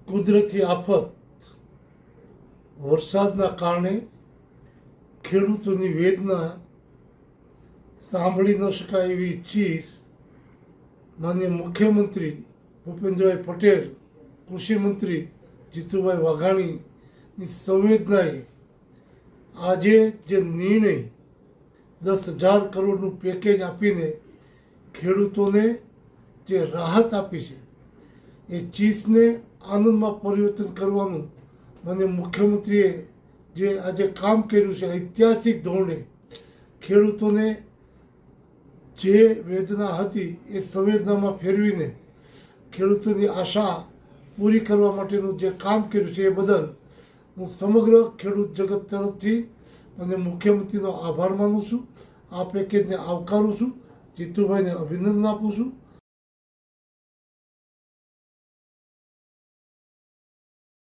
કુદરતી આફત વરસાદના કારણે ખેડૂતોની વેદના સાંભળી ન શકાય એવી ચીસ માનનીય મુખ્યમંત્રી ભૂપેન્દ્રભાઈ પટેલ, કૃષિમંત્રી જીતુભાઈ વાઘાણીની સંવેદનાએ આજે જે નિર્ણય 10,000 કરોડનું પેકેજ આપીને ખેડૂતોને જે રાહત આપી છે એ ચીજને આનંદમાં પરિવર્તન કરવાનું માનનીય મુખ્યમંત્રીએ જે આજે કામ કર્યું છે ઐતિહાસિક ધોરણે ખેડૂતોને જે વેદના હતી એ સંવેદનામાં ફેરવીને ખેડૂતોની આશા પૂરી કરવા માટેનું જે કામ કર્યું છે એ બદલ હું સમગ્ર ખેડૂત જગત તરફથી અને મુખ્યમંત્રીનો આભાર માનું છું. આ પેકેજને આવકારું છું. જીતુભાઈને અભિનંદન આપું છું.